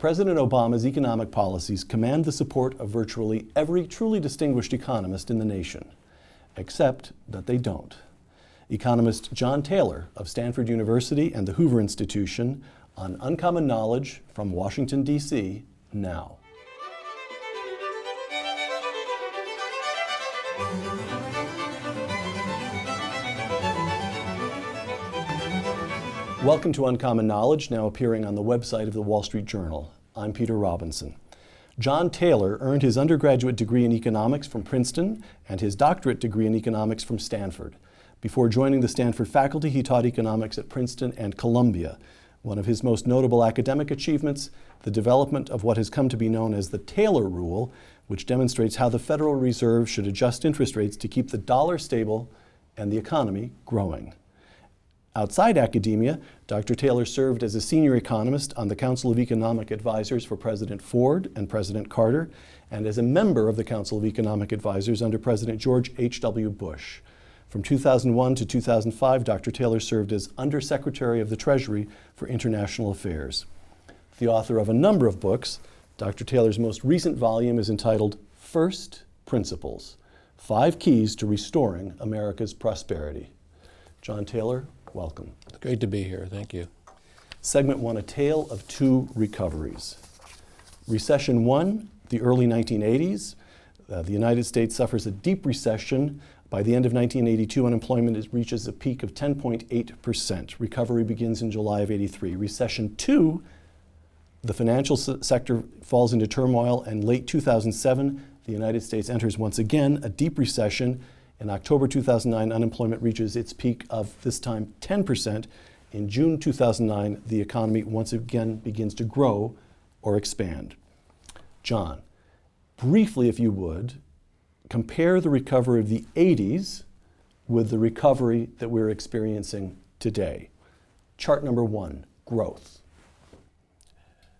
President Obama's economic policies command the support of virtually every truly distinguished economist in the nation, except that they don't. Economist John Taylor of Stanford University and the Hoover Institution on Uncommon Knowledge from Washington, D.C. now. Welcome to Uncommon Knowledge, now appearing on the website of the Wall Street Journal. I'm Peter Robinson. John Taylor earned his undergraduate degree in economics from Princeton and his doctorate degree in economics from Stanford. Before joining the Stanford faculty, he taught economics at Princeton and Columbia. One of his most notable academic achievements, the development of what has come to be known as the Taylor Rule, which demonstrates how the Federal Reserve should adjust interest rates to keep the dollar stable and the economy growing. Outside academia, Dr. Taylor served as a senior economist on the Council of Economic Advisors for President Ford and President Carter, and as a member of the Council of Economic Advisors under President George H.W. Bush. From 2001 to 2005, Dr. Taylor served as Undersecretary of the Treasury for International Affairs. The author of a number of books, Dr. Taylor's most recent volume is entitled First Principles: 5 Keys to Restoring America's Prosperity. John Taylor, welcome. It's great to be here. Thank you. Segment 1, A Tale of Two Recoveries. Recession 1, the early 1980s. The United States suffers a deep recession. By the end of 1982, unemployment reaches a peak of 10.8%. Recovery begins in July of 83. Recession 2, the financial sector falls into turmoil, and late 2007, the United States enters once again a deep recession. In October 2009, unemployment reaches its peak of, this time, 10%. In June 2009, the economy once again begins to grow or expand. John, briefly, if you would, compare the recovery of the 80s with the recovery that we're experiencing today. Chart number 1, growth.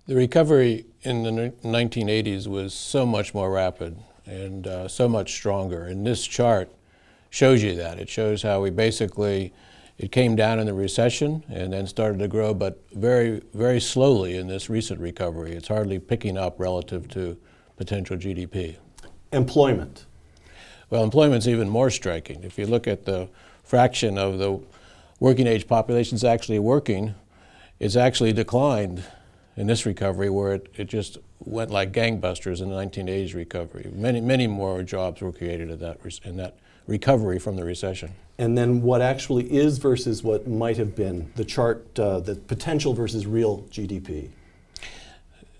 The recovery in the 1980s was so much more rapid and so much stronger. And this chart shows you that. It shows how it came down in the recession and then started to grow, but very, very slowly in this recent recovery. It's hardly picking up relative to potential GDP. Employment. Well, employment's even more striking. If you look at the fraction of the working age population that's actually working, it's actually declined in this recovery, where it just went like gangbusters in the 1980s recovery. Many more jobs were created in that recovery from the recession. And then what actually is versus what might have been, the chart, the potential versus real GDP.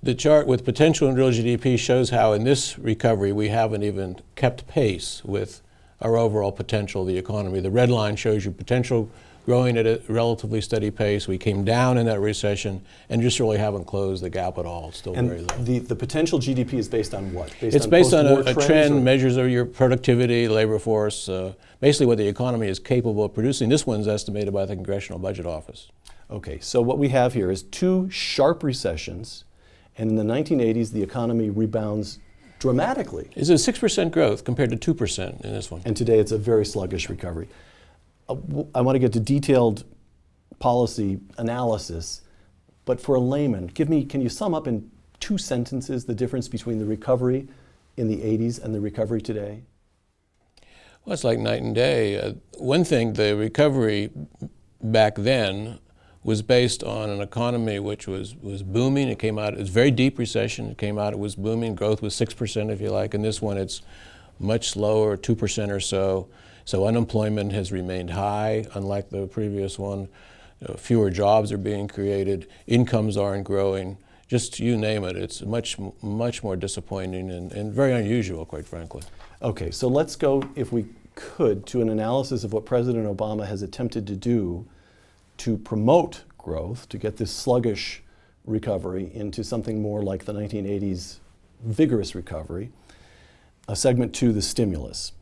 The chart with potential and real GDP shows how in this recovery we haven't even kept pace with our overall potential of the economy. The red line shows you potential growing at a relatively steady pace. We came down in that recession and just really haven't closed the gap at all. It's still very low. The potential GDP is based on what? It's based on a trend, measures of your productivity, labor force, basically what the economy is capable of producing. This one's estimated by the Congressional Budget Office. Okay, so what we have here is 2 sharp recessions, and in the 1980s the economy rebounds dramatically. It's a 6% growth compared to 2% in this one. And today it's a very sluggish recovery. I want to get to detailed policy analysis, but for a layman, can you sum up in 2 sentences the difference between the recovery in the 80s and the recovery today? Well, it's like night and day. One thing, the recovery back then was based on an economy which was booming. It came out, it was a very deep recession. It came out, it was booming. Growth was 6%, if you like. And this one, it's much slower, 2% or so. So unemployment has remained high, unlike the previous one. Fewer jobs are being created. Incomes aren't growing. Just you name it. It's much more disappointing and very unusual, quite frankly. Okay, so let's go, if we could, to an analysis of what President Obama has attempted to do to promote growth, to get this sluggish recovery into something more like the 1980s vigorous recovery. Segment 2, the stimulus.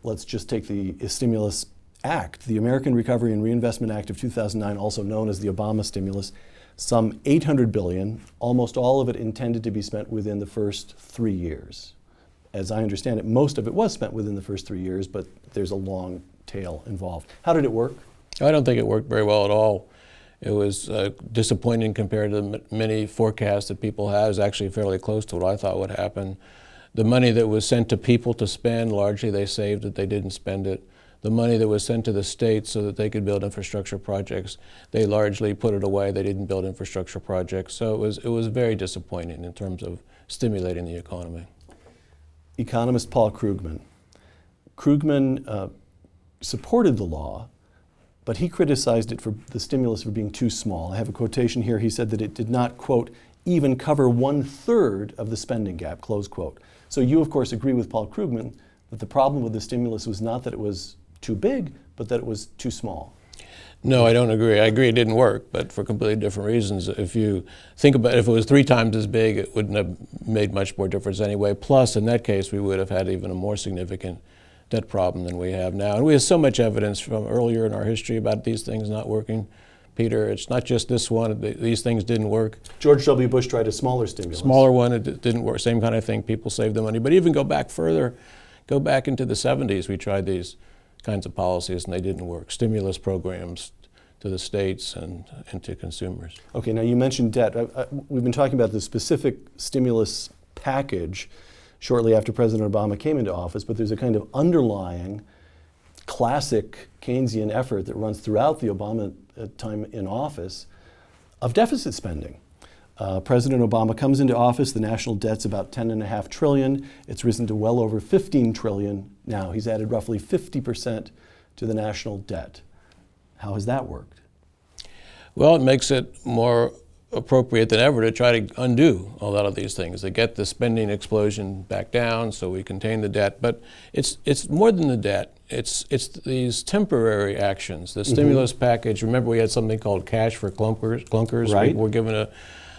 Let's just take the Stimulus Act, the American Recovery and Reinvestment Act of 2009, also known as the Obama stimulus. Some $800 billion, almost all of it intended to be spent within the first 3 years. As I understand it, most of it was spent within the first 3 years, but there's a long tail involved. How did it work? I don't think it worked very well at all. It was disappointing compared to the many forecasts that people had. It was actually fairly close to what I thought would happen. The money that was sent to people to spend, largely they saved it, they didn't spend it. The money that was sent to the states so that they could build infrastructure projects, they largely put it away. They didn't build infrastructure projects. So it was very disappointing in terms of stimulating the economy. Economist Paul Krugman. Krugman supported the law, but he criticized it for the stimulus for being too small. I have a quotation here. He said that it did not, quote, even cover 1/3 of the spending gap, close quote. So you, of course, agree with Paul Krugman that the problem with the stimulus was not that it was too big, but that it was too small. No, I don't agree. I agree it didn't work, but for completely different reasons. If you think about it, if it was 3 times as big, it wouldn't have made much more difference anyway. Plus, in that case, we would have had even a more significant debt problem than we have now. And we have so much evidence from earlier in our history about these things not working. Peter, it's not just this one. These things didn't work. George W. Bush tried a smaller stimulus. Smaller one, it didn't work. Same kind of thing. People saved the money. But even go back further, go back into the 70s, we tried these kinds of policies and they didn't work. Stimulus programs to the states and to consumers. Okay, now you mentioned debt. We've been talking about the specific stimulus package shortly after President Obama came into office, but there's a kind of underlying classic Keynesian effort that runs throughout the Obama time in office of deficit spending. President Obama comes into office, the national debt's about $10.5 trillion. It's risen to well over $15 trillion now. He's added roughly 50% to the national debt. How has that worked? Well, it makes it more appropriate than ever to try to undo a lot of these things, to get the spending explosion back down so we contain the debt. But it's more than the debt. It's these temporary actions. The stimulus package, remember we had something called cash for clunkers. Right. People were given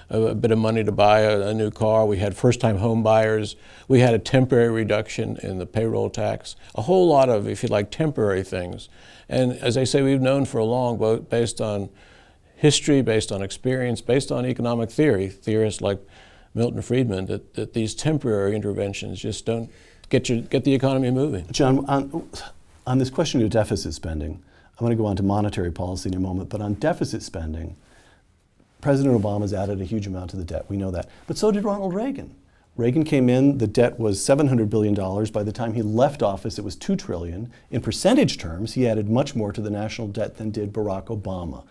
a bit of money to buy a new car. We had first-time home buyers. We had a temporary reduction in the payroll tax. A whole lot of, if you like, temporary things. And as I say, we've known for a long, both based on history, based on experience, based on economic theory, theorists like Milton Friedman, that these temporary interventions just don't get the economy moving. John, on this question of deficit spending, I'm going to go on to monetary policy in a moment, but on deficit spending, President Obama's added a huge amount to the debt. We know that. But so did Ronald Reagan. Reagan came in, the debt was $700 billion. By the time he left office, it was $2 trillion. In percentage terms, he added much more to the national debt than did Barack Obama.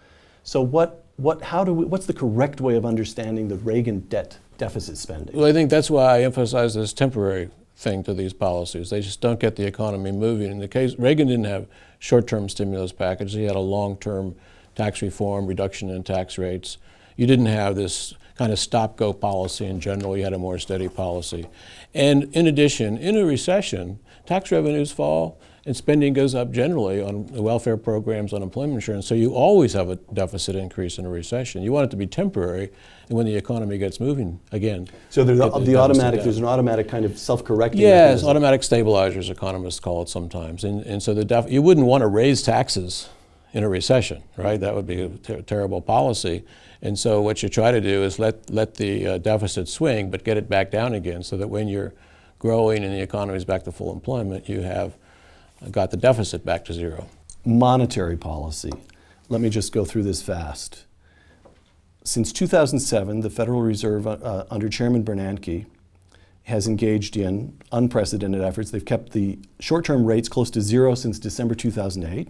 So what's the correct way of understanding the Reagan debt deficit spending? Well, I think that's why I emphasize this temporary thing to these policies. They just don't get the economy moving. In the case, Reagan didn't have short-term stimulus packages. He had a long-term tax reform, reduction in tax rates. You didn't have this kind of stop-go policy in general. You had a more steady policy. And in addition, in a recession, tax revenues fall and spending goes up generally on the welfare programs, unemployment insurance. So you always have a deficit increase in a recession. You want it to be temporary, and when the economy gets moving again. So there's an automatic kind of self-correcting Yes, mechanism. automatic stabilizers, economists call it sometimes. And so you wouldn't want to raise taxes in a recession, right? That would be a terrible policy. And so what you try to do is let the deficit swing, but get it back down again so that when you're growing and the economy is back to full employment, you have got the deficit back to zero. Monetary policy. Let me just go through this fast. Since 2007, the Federal Reserve under Chairman Bernanke has engaged in unprecedented efforts. They've kept the short-term rates close to zero since December 2008,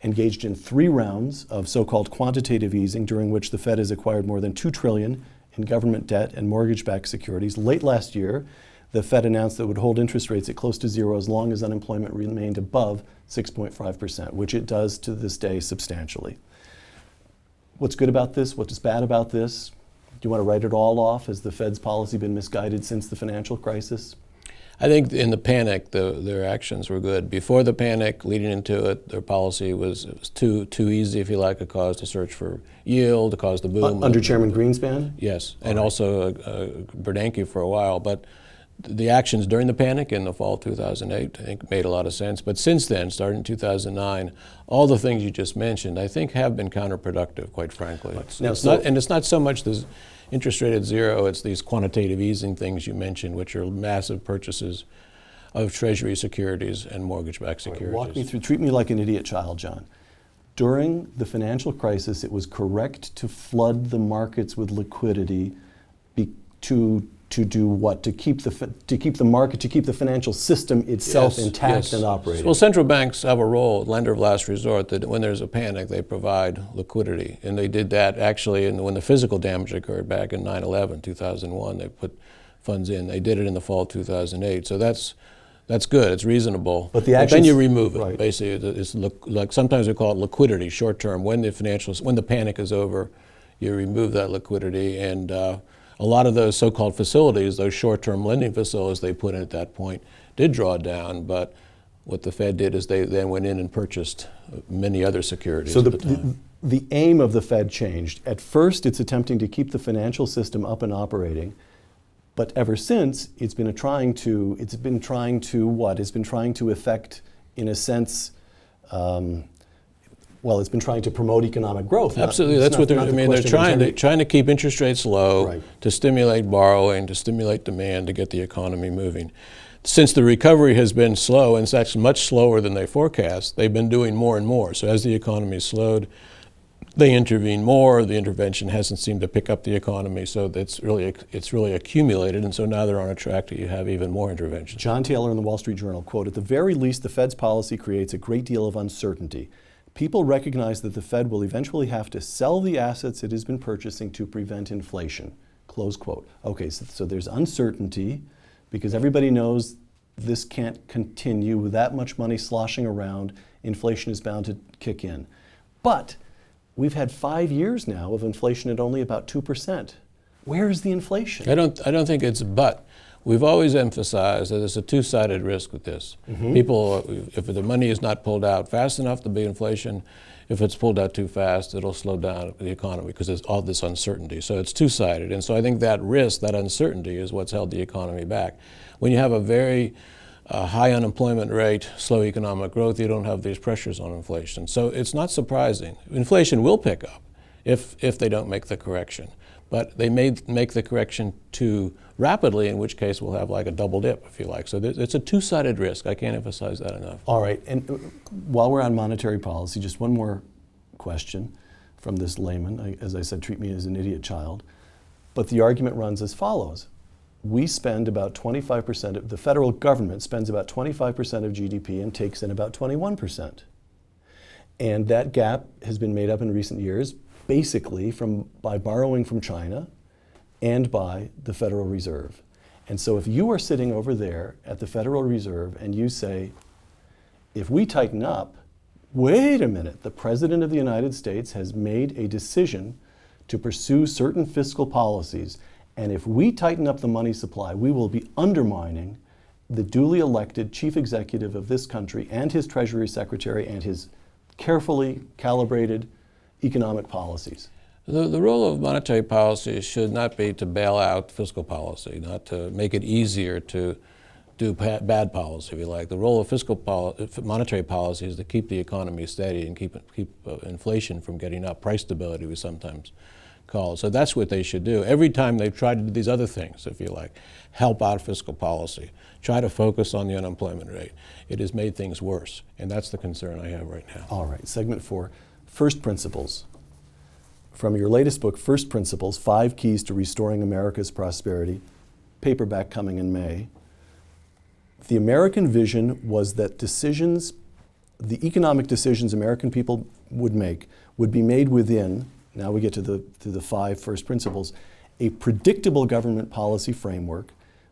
engaged in 3 rounds of so-called quantitative easing, during which the Fed has acquired more than $2 trillion in government debt and mortgage-backed securities. Late last year, the Fed announced that it would hold interest rates at close to zero as long as unemployment remained above 6.5%, which it does to this day substantially. What's good about this? What's bad about this? Do you want to write it all off? Has the Fed's policy been misguided since the financial crisis? I think in the panic, their actions were good. Before the panic, leading into it, their policy was too easy, if you like. It caused a search for yield, it caused the boom. Under Chairman Greenspan? Yes, and also Bernanke for a while. But the actions during the panic in the fall of 2008, I think, made a lot of sense. But since then, starting in 2009, all the things you just mentioned, I think, have been counterproductive, quite frankly. It's not so much the interest rate at zero, it's these quantitative easing things you mentioned, which are massive purchases of Treasury securities and mortgage-backed securities. Walk me through, treat me like an idiot child, John. during the financial crisis, it was correct to flood the markets with liquidity to do what? To keep the market, to keep the financial system itself intact and operating. Well, central banks have a role, lender of last resort, that when there's a panic, they provide liquidity. And they did that actually when the physical damage occurred back in 9/11, 2001. They put funds in. They did it in the fall of 2008. So that's good. It's reasonable. But then you remove it. Right. Basically, it's like sometimes we call it liquidity, short term. When the panic is over, you remove that liquidity, and a lot of those so-called facilities, those short-term lending facilities they put in at that point, did draw down. But what the Fed did is they then went in and purchased many other securities. So at the time. the aim of the Fed changed. At first, it's attempting to keep the financial system up and operating. But ever since, it's been trying to effect, in a sense, it's been trying to promote economic growth. Absolutely, that's what they're trying to keep interest rates low, right, to stimulate borrowing, to stimulate demand, to get the economy moving. Since the recovery has been slow, and it's actually much slower than they forecast, they've been doing more and more. So as the economy slowed, they intervene more. The intervention hasn't seemed to pick up the economy, so it's really accumulated, and so now they're on a track to have even more intervention. John Taylor in the Wall Street Journal, quote, "At the very least, the Fed's policy creates a great deal of uncertainty. People recognize that the Fed will eventually have to sell the assets it has been purchasing to prevent inflation," close quote. Okay, so there's uncertainty because everybody knows this can't continue with that much money sloshing around. Inflation is bound to kick in. But we've had 5 years now of inflation at only about 2%. Where is the inflation? I don't think it's but. We've always emphasized that it's a two-sided risk with this. Mm-hmm. People, if the money is not pulled out fast enough to be inflation, if it's pulled out too fast, it'll slow down the economy because there's all this uncertainty. So it's two-sided. And so I think that risk, that uncertainty is what's held the economy back. When you have a very high unemployment rate, slow economic growth, you don't have these pressures on inflation. So it's not surprising. Inflation will pick up if they don't make the correction. But they may make the correction too rapidly, in which case we'll have like a double dip, if you like. So it's a two-sided risk. I can't emphasize that enough. All right, and while we're on monetary policy, just one more question from this layman. As I said, treat me as an idiot child. But the argument runs as follows. We spend about 25%, the federal government spends about 25% of GDP and takes in about 21%. And that gap has been made up in recent years basically by borrowing from China and by the Federal Reserve. And so if you are sitting over there at the Federal Reserve and you say, if we tighten up, wait a minute, the President of the United States has made a decision to pursue certain fiscal policies, and if we tighten up the money supply, we will be undermining the duly elected chief executive of this country and his Treasury Secretary and his carefully calibrated economic policies. The role of monetary policy should not be to bail out fiscal policy, not to make it easier to do bad policy, if you like. The role of monetary policy is to keep the economy steady and keep inflation from getting up, price stability we sometimes call it. So that's what they should do. Every time they've tried to do these other things, if you like, help out fiscal policy, try to focus on the unemployment rate, it has made things worse. And that's the concern I have right now. All right, segment 4. First Principles. From your latest book, First Principles, 5 Keys to Restoring America's Prosperity, paperback coming in May. The American vision was that the economic decisions American people would make would be made within, now we get to the 5 first principles, a predictable government policy framework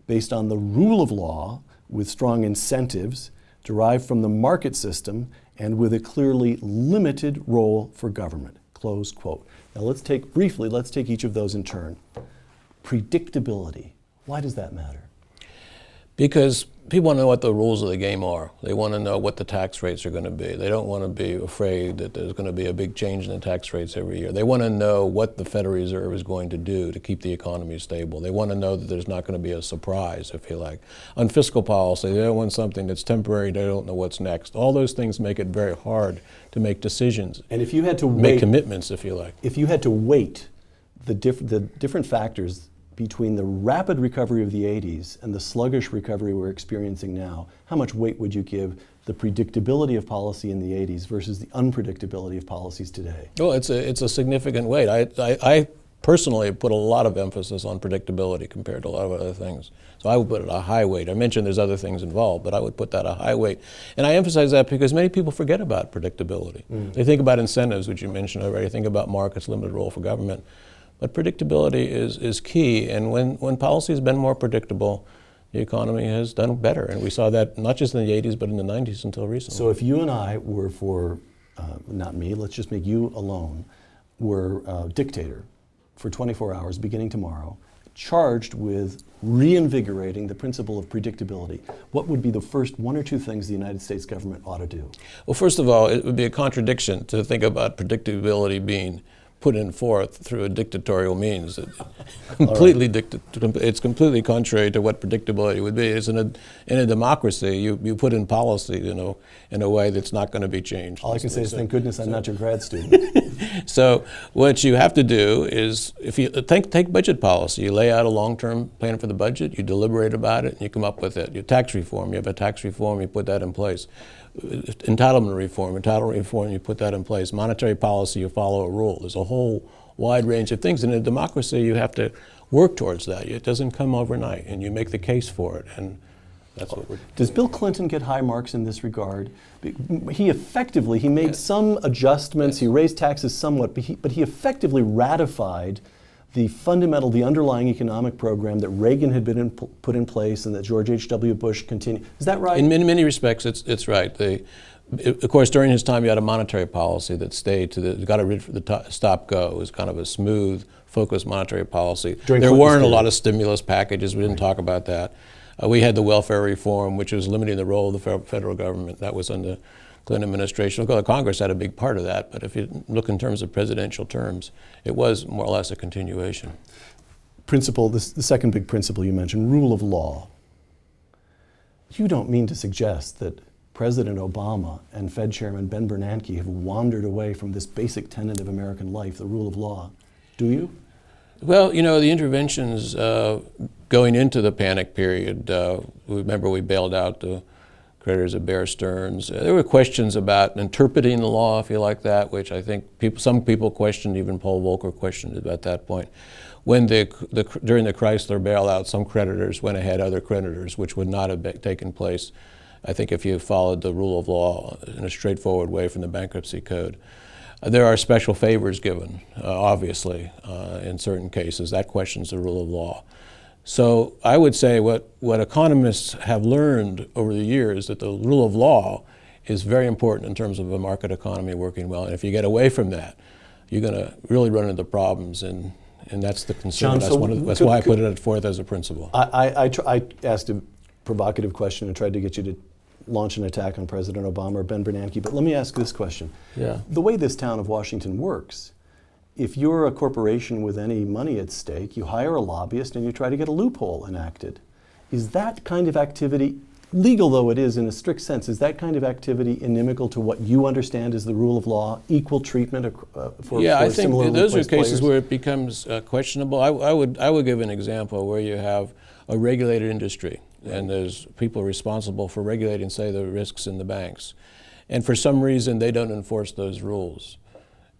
based on the rule of law with strong incentives derived from the market system and with a clearly limited role for government, close quote. Now let's take each of those in turn. Predictability, why does that matter? Because people want to know what the rules of the game are. They want to know what the tax rates are going to be. They don't want to be afraid that there's going to be a big change in the tax rates every year. They want to know what the Federal Reserve is going to do to keep the economy stable. They want to know that there's not going to be a surprise, if you like. On fiscal policy, they don't want something that's temporary. They don't know what's next. All those things make it very hard to make decisions. And if you had to make commitments, if you like. If you had to weight the different factors between the rapid recovery of the 80s and the sluggish recovery we're experiencing now, how much weight would you give the predictability of policy in the 80s versus the unpredictability of policies today? Well, it's a significant weight. I personally put a lot of emphasis on predictability compared to a lot of other things. So I would put it a high weight. I mentioned there's other things involved, but I would put that a high weight. And I emphasize that because many people forget about predictability. They think about incentives, which you mentioned already, think about markets, limited role for government. But predictability is key, and when policy has been more predictable, the economy has done better. And we saw that not just in the 80s, but in the 90s until recently. So if you and I were not me, let's just make you alone, were dictator for 24 hours beginning tomorrow, charged with reinvigorating the principle of predictability, what would be the first one or two things the United States government ought to do? Well, first of all, it would be a contradiction to think about predictability being put in forth through a dictatorial means. It's completely contrary to what predictability would be. It's in a democracy, you put in policy, in a way that's not going to be changed. All I can say is thank goodness I'm not your grad student. So what you have to do is, if you take budget policy, you lay out a long-term plan for the budget, you deliberate about it, and you come up with it. Your tax reform, you have a tax reform, you put that in place. Entitlement reform, you put that in place. Monetary policy, you follow a rule. There's a whole wide range of things. And in a democracy, you have to work towards that. It doesn't come overnight, and you make the case for it. And that's what we're doing. Does Bill Clinton get high marks in this regard? He made some adjustments, he raised taxes somewhat, but he effectively ratified the underlying economic program that Reagan had put in place and that George H.W. Bush continued. Is that right? In many respects, it's right. Of course, during his time, you had a monetary policy that stayed got rid of the stop-go. It was kind of a smooth, focused monetary policy. There weren't a lot of stimulus packages. We didn't talk about that. We had the welfare reform, which was limiting the role of the federal government. That was under Clinton administration. The Congress had a big part of that, but if you look in terms of presidential terms, it was more or less a continuation. The second big principle you mentioned, rule of law. You don't mean to suggest that President Obama and Fed Chairman Ben Bernanke have wandered away from this basic tenet of American life, the rule of law, do you? Well, the interventions going into the panic period, remember we bailed out the creditors of Bear Stearns. There were questions about interpreting the law, if you like that, which I think some people questioned, even Paul Volcker questioned it at that point. When during the Chrysler bailout, some creditors went ahead other creditors, which would not have taken place, I think, if you followed the rule of law in a straightforward way from the bankruptcy code. There are special favors given, obviously, in certain cases. That questions the rule of law. So I would say what economists have learned over the years, that the rule of law is very important in terms of a market economy working well. And if you get away from that, you're going to really run into problems, and that's the concern. John, that's why I put it forth as a principle. I asked a provocative question and tried to get you to launch an attack on President Obama or Ben Bernanke, but let me ask this question. Yeah. The way this town of Washington works, if you're a corporation with any money at stake, you hire a lobbyist and you try to get a loophole enacted. Is that kind of activity, legal though it is in a strict sense, is that kind of activity inimical to what you understand as the rule of law, equal treatment for I think similarly those are placed cases players? where it becomes questionable. I would give an example where you have a regulated industry, and there's people responsible for regulating, say, the risks in the banks. And for some reason, they don't enforce those rules.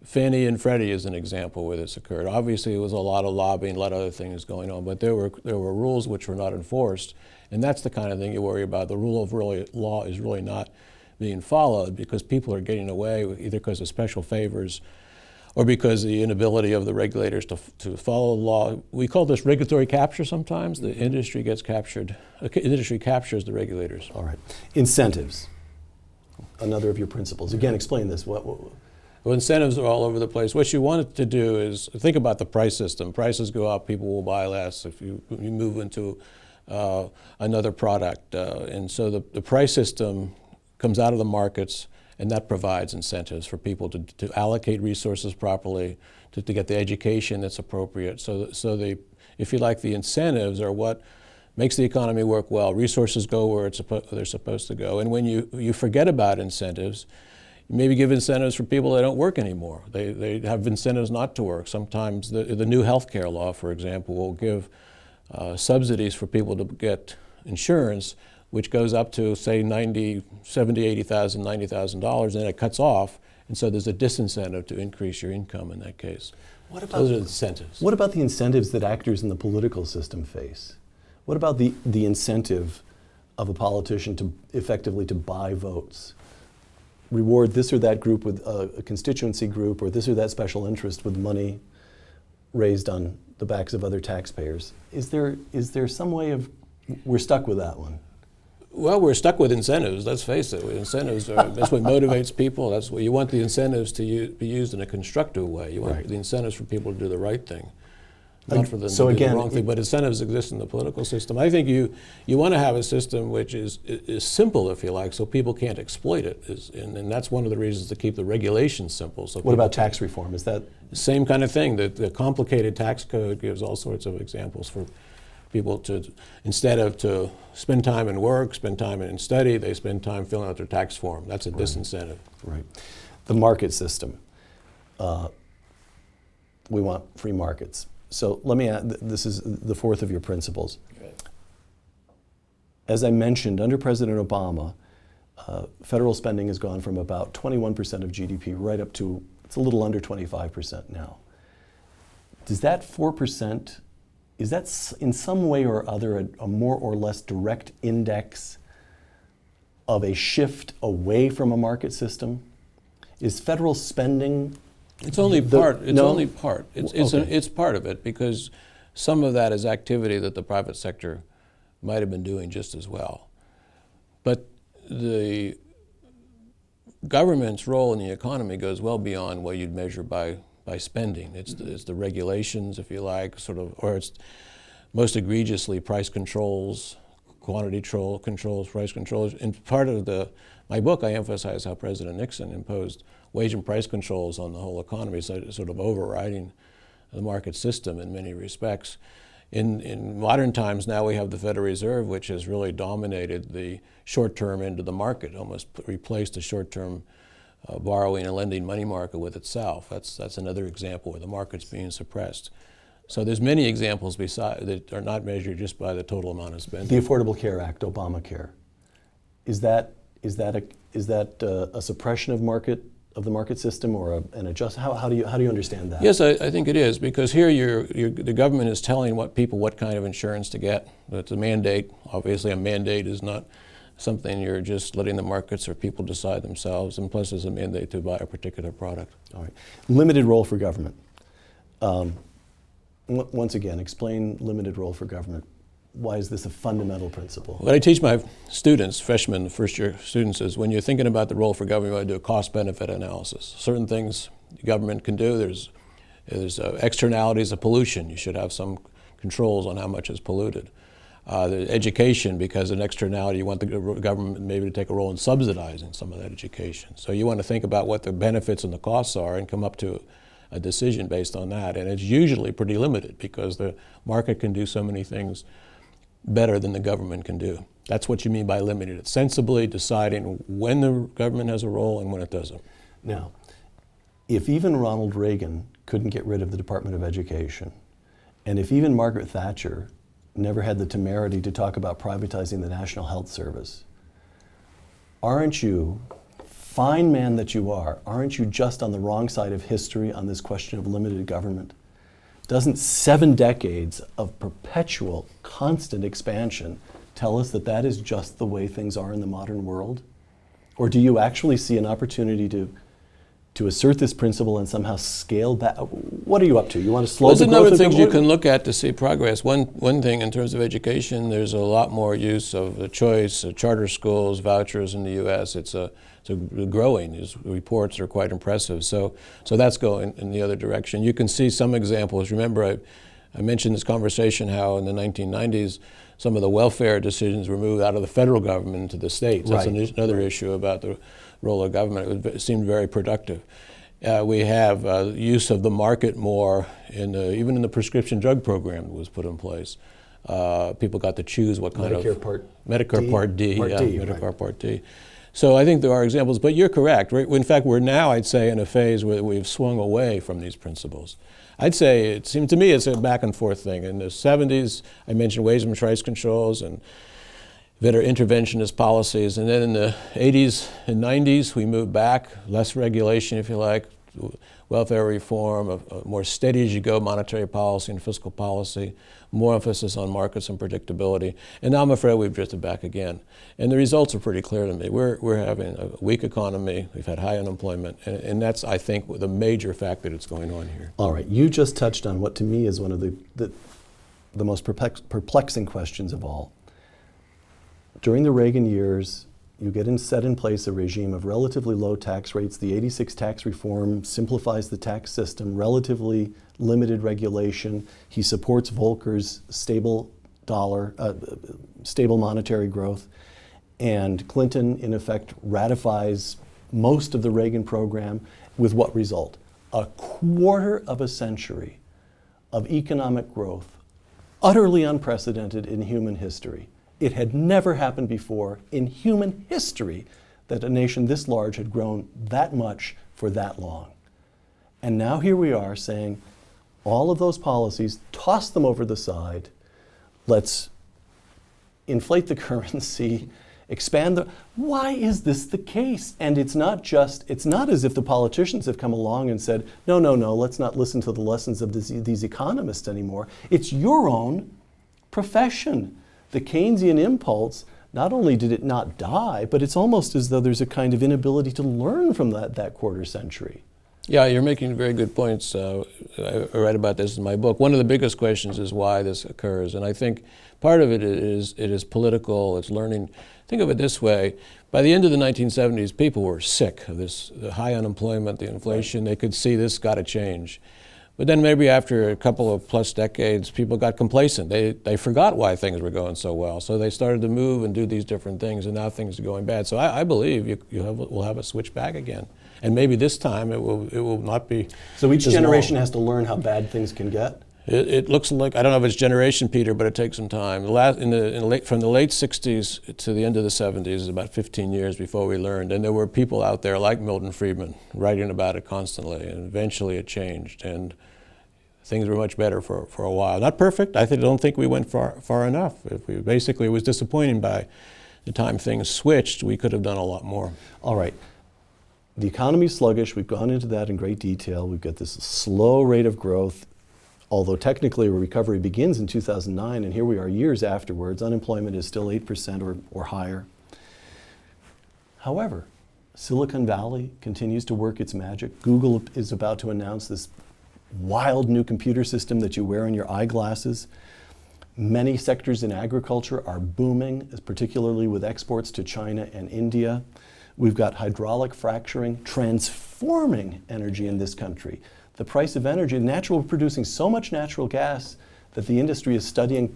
Fannie and Freddie is an example where this occurred. Obviously, it was a lot of lobbying, a lot of other things going on, but there were rules which were not enforced, and that's the kind of thing you worry about. The rule of law is really not being followed because people are getting away either because of special favors or because of the inability of the regulators to follow the law. We call this regulatory capture sometimes. The industry gets captured. The industry captures the regulators. All right. Incentives, another of your principles. Again, explain this. Well, incentives are all over the place. What you want to do is think about the price system. Prices go up, people will buy less if you move into another product. And so the price system comes out of the markets, and that provides incentives for people to allocate resources properly, to get the education that's appropriate. So if you like, the incentives are what makes the economy work well. Resources go where they're supposed to go. And when you forget about incentives, maybe give incentives for people that don't work anymore. They have incentives not to work. Sometimes the new health care law, for example, will give subsidies for people to get insurance which goes up to, say, $70,000, $80,000, $90,000, and then it cuts off, and so there's a disincentive to increase your income in that case. Those are the incentives. What about the incentives that actors in the political system face? What about the incentive of a politician to effectively to buy votes? Reward this or that group with a constituency group, or this or that special interest with money raised on the backs of other taxpayers. Is there some way of, we're stuck with that one? Well, we're stuck with incentives, let's face it. Incentives that's what motivates people. That's what you want, the incentives to be used in a constructive way. You want the incentives for people to do the right thing, not for them to do the wrong thing. But incentives exist in the political system. I think you want to have a system which is simple, if you like, so people can't exploit it. And that's one of the reasons to keep the regulations simple. So what about tax reform? Is that the same kind of thing? The complicated tax code gives all sorts of examples for people to, instead of to spend time in work, spend time in study, they spend time filling out their tax form. That's a disincentive. Right. The market system. We want free markets. So let me add, this is the fourth of your principles. Okay. As I mentioned, under President Obama, federal spending has gone from about 21% of GDP right up to, it's a little under 25% now. Does that 4%, is that in some way or other a more or less direct index of a shift away from a market system? Is federal spending? It's only part. It's only part. It's part of it, because some of that is activity that the private sector might have been doing just as well. But the government's role in the economy goes well beyond what you'd measure by spending. It's the regulations, if you like, or it's most egregiously price controls, quantity controls, price controls. In part of my book, I emphasize how President Nixon imposed wage and price controls on the whole economy, so sort of overriding the market system in many respects. In modern times now, we have the Federal Reserve, which has really dominated the short-term end of the market, almost replaced the short-term borrowing and lending money market with itself. That's another example where the market's being suppressed. So there's many examples that are not measured just by the total amount of spending. The Affordable Care Act, Obamacare, is that a suppression of the market system, or an adjustment? How do you understand that? Yes, I think it is, because here the government is telling what kind of insurance to get. It's a mandate. Obviously, a mandate is not something you're just letting the markets or people decide themselves, and plus there's a mandate to buy a particular product. All right. Limited role for government. Once again, explain limited role for government. Why is this a fundamental principle? What I teach my students, freshmen, first-year students, is when you're thinking about the role for government, you want to do a cost-benefit analysis. Certain things the government can do. There's externalities of pollution. You should have some controls on how much is polluted. The education, because an externality, you want the government maybe to take a role in subsidizing some of that education. So you want to think about what the benefits and the costs are and come up to a decision based on that. And it's usually pretty limited, because the market can do so many things better than the government can do. That's what you mean by limited. It's sensibly deciding when the government has a role and when it doesn't. Now, if even Ronald Reagan couldn't get rid of the Department of Education, and if even Margaret Thatcher never had the temerity to talk about privatizing the National Health Service, aren't you, fine man that you are, aren't you just on the wrong side of history on this question of limited government? Doesn't 7 decades of perpetual, constant expansion tell us that that is just the way things are in the modern world? Or do you actually see an opportunity to assert this principle and somehow scale back? What are you up to? You want to slow the growth? There's a number of things you can look at to see progress. One thing in terms of education, there's a lot more use of the choice, charter schools, vouchers in the U.S. It's growing. These reports are quite impressive. So that's going in the other direction. You can see some examples. Remember, I mentioned this conversation how in the 1990s some of the welfare decisions were moved out of the federal government into the states. That's another issue about the role of government. It seemed very productive. We have use of the market more even in the prescription drug program that was put in place. People got to choose what kind of Medicare Part D, Medicare Part D. So I think there are examples, but you're correct. In fact, we're now, I'd say, in a phase where we've swung away from these principles. I'd say, it seemed to me, it's a back and forth thing. In the 70s, I mentioned wage and price controls, and better interventionist policies. And then in the 80s and 90s, we moved back, less regulation, if you like, welfare reform, a more steady-as-you-go monetary policy and fiscal policy, more emphasis on markets and predictability. And now I'm afraid we've drifted back again. And the results are pretty clear to me. We're having a weak economy. We've had high unemployment. And that's, I think, the major factor that's going on here. All right. You just touched on what to me is one of the most perplexing questions of all. During the Reagan years, you set in place a regime of relatively low tax rates. The '86 tax reform simplifies the tax system, relatively limited regulation. He supports Volcker's stable monetary growth. And Clinton, in effect, ratifies most of the Reagan program with what result? A quarter of a century of economic growth, utterly unprecedented in human history. It had never happened before in human history that a nation this large had grown that much for that long. And now here we are saying all of those policies, toss them over the side, let's inflate the currency, expand the... Why is this the case? And it's not as if the politicians have come along and said, no, let's not listen to the lessons of these economists anymore. It's your own profession. The Keynesian impulse, not only did it not die, but it's almost as though there's a kind of inability to learn from that quarter century. Yeah, you're making very good points. I write about this in my book. One of the biggest questions is why this occurs. And I think part of it is political, it's learning. Think of it this way. By the end of the 1970s, people were sick of the high unemployment, the inflation. They could see this got to change. But then maybe after a couple of plus decades, people got complacent. They forgot why things were going so well. So they started to move and do these different things, and now things are going bad. So I believe we'll have a switch back again. And maybe this time it will not be. So each generation has to learn how bad things can get? It looks like, I don't know if it's generation, Peter, but it takes some time. From the late 60s to the end of the 70s is about 15 years before we learned. And there were people out there like Milton Friedman writing about it constantly. And eventually it changed. And things were much better for a while. Not perfect. I don't think we went far enough. Basically, it was disappointing by the time things switched. We could have done a lot more. All right. The economy's sluggish. We've gone into that in great detail. We've got this slow rate of growth. Although technically a recovery begins in 2009, and here we are years afterwards, unemployment is still 8% or higher. However, Silicon Valley continues to work its magic. Google is about to announce this wild new computer system that you wear in your eyeglasses. Many sectors in agriculture are booming, particularly with exports to China and India. We've got hydraulic fracturing transforming energy in this country. The price of energy, we're producing so much natural gas that the industry is studying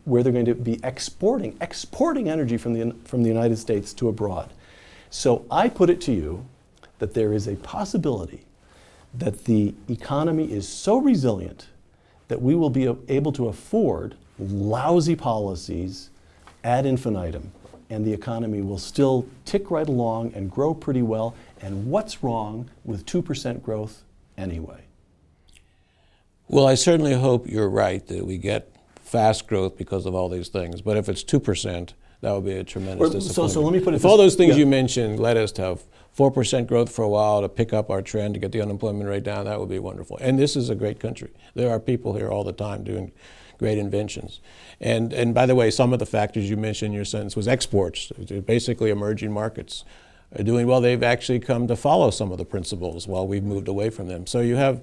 where they're going to be exporting energy from the United States to abroad. So I put it to you that there is a possibility that the economy is so resilient that we will be able to afford lousy policies ad infinitum, and the economy will still tick right along and grow pretty well. And what's wrong with 2% growth anyway? Well, I certainly hope you're right that we get fast growth because of all these things. But if it's 2%, that would be a tremendous disappointment. So let me put it if all those things you mentioned led us to have 4% growth for a while to pick up our trend, to get the unemployment rate down, that would be wonderful. And this is a great country. There are people here all the time doing great inventions. And by the way, some of the factors you mentioned in your sentence was exports. Basically emerging markets are doing well. They've actually come to follow some of the principles while we've moved away from them. So you have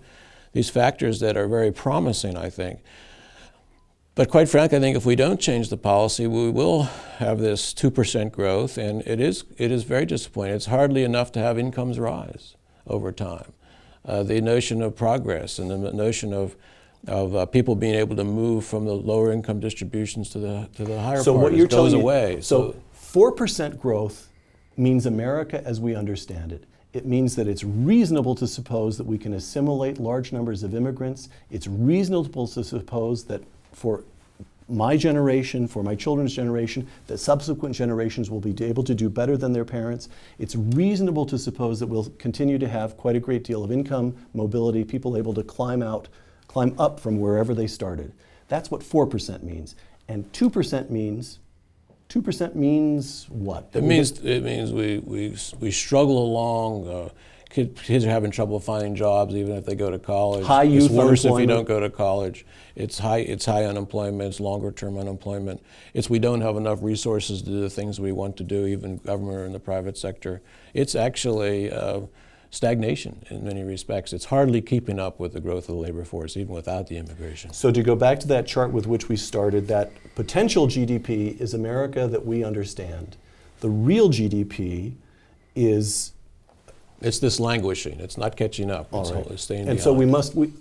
these factors that are very promising, I think. But quite frankly, I think if we don't change the policy, we will have this 2% growth, and it is very disappointing. It's hardly enough to have incomes rise over time. The notion of progress and the notion of people being able to move from the lower income distributions to the higher parts goes away. So 4% growth means America as we understand it. It means that it's reasonable to suppose that we can assimilate large numbers of immigrants. It's reasonable to suppose that for my generation, for my children's generation, that subsequent generations will be able to do better than their parents. It's reasonable to suppose that we'll continue to have quite a great deal of income mobility, people able to climb up from wherever they started. That's what 4% means. And 2% means 2% means what? It means we struggle along. Kids are having trouble finding jobs even if they go to college. High youth It's worse if you unemployment. don't go to college. It's high unemployment. It's longer term unemployment. It's we don't have enough resources to do the things we want to do, even government or in the private sector. It's actually stagnation in many respects. It's hardly keeping up with the growth of the labor force, even without the immigration. So to go back to that chart with which we started, that potential GDP is America that we understand. The real GDP is... It's this languishing. It's not catching up. All It's right. It's staying And behind. so we must... you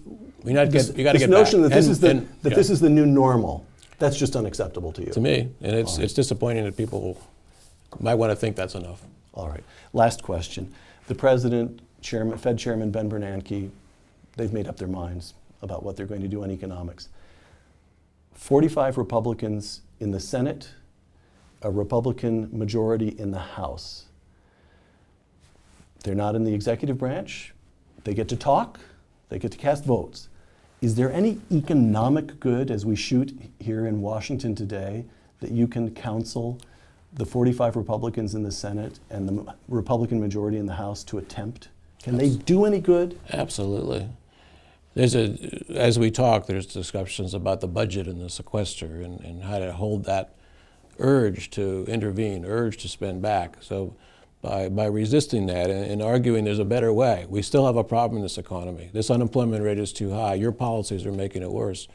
got to this get notion back. that this And is the new normal, that's just unacceptable to you. to me, and it's All right. it's disappointing that people might want to think that's enough. All right. Last question. The president, Fed Chairman Ben Bernanke, they've made up their minds about what they're going to do on economics. 45 Republicans in the Senate, a Republican majority in the House. They're not in the executive branch. They get to talk. They get to cast votes. Is there any economic good as we shoot here in Washington today that you can counsel the 45 Republicans in the Senate and the Republican majority in the House to attempt? Can they do any good? Absolutely. As we talk, there's discussions about the budget and the sequester and how to hold that urge to intervene, urge to spend back. So by resisting that and arguing there's a better way, we still have a problem in this economy. This unemployment rate is too high. Your policies are making it worse.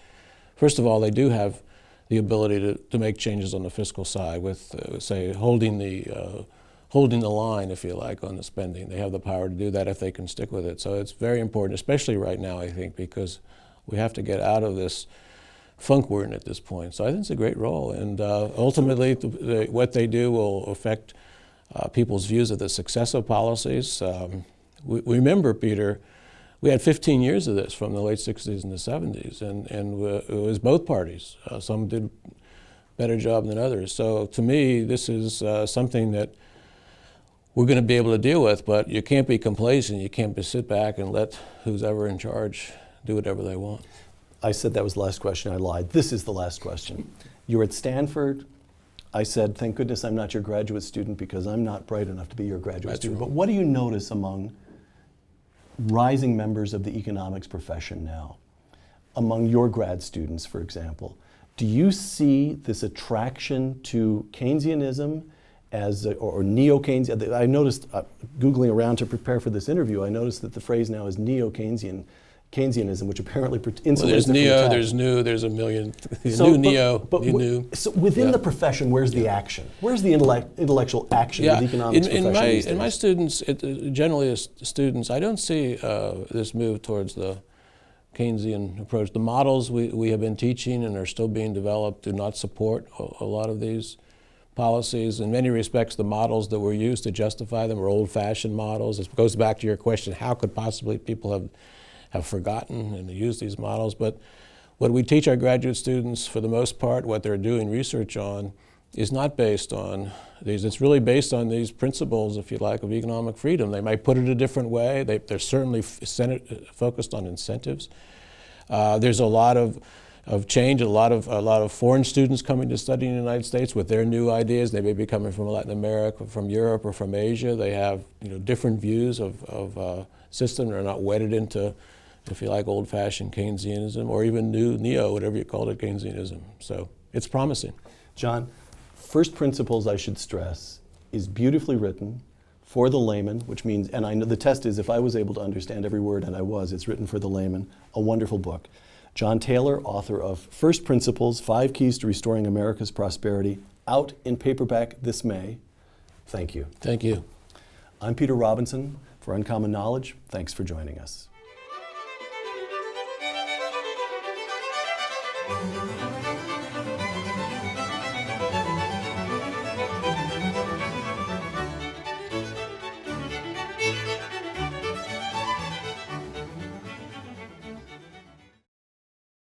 First of all, they do have the ability to make changes on the fiscal side with, say, holding the line, if you like, on the spending. They have the power to do that if they can stick with it. So it's very important, especially right now, I think, because we have to get out of this funk we're in at this point. So I think it's a great role. And ultimately, what they do will affect people's views of the success of policies. We remember, Peter, we had 15 years of this from the late 60s and the 70s, and it was both parties. Some did a better job than others. So to me, this is something that we're going to be able to deal with, but you can't be complacent. You can't just sit back and let who's ever in charge do whatever they want. I said that was the last question. I lied. This is the last question. You're at Stanford. I said, thank goodness I'm not your graduate student because I'm not bright enough to be your graduate student. Wrong. But what do you notice among rising members of the economics profession now, among your grad students, for example? Do you see this attraction to Keynesianism or neo-Keynesian? I noticed, Googling around to prepare for this interview, I noticed that the phrase now is neo-Keynesianism, which apparently insulates Well, there's it from neo, attack. there's new, there's a million. So, New neo, new new. So within Yeah. the profession, where's the action? Where's the intellectual action of the economics profession these in my days? students, generally as students, I don't see this move towards the Keynesian approach. The models we have been teaching and are still being developed do not support a lot of these policies. In many respects, the models that were used to justify them are old-fashioned models. It goes back to your question, how could possibly people have forgotten and used these models? But what we teach our graduate students, for the most part, what they're doing research on, is not based on these. It's really based on these principles, if you like, of economic freedom. They might put it a different way. They're certainly focused on incentives. There's a lot of change, a lot of foreign students coming to study in the United States with their new ideas. They may be coming from Latin America, from Europe, or from Asia. They have different views of system. They're not wedded into, if you like, old-fashioned Keynesianism or even new neo, whatever you call it, Keynesianism. So it's promising. John, First Principles, I should stress, is beautifully written for the layman, which means, and I know the test is if I was able to understand every word, and I was, it's written for the layman, a wonderful book. John Taylor, author of First Principles, 5 Keys to Restoring America's Prosperity, out in paperback this May. Thank you. Thank you. I'm Peter Robinson for Uncommon Knowledge. Thanks for joining us.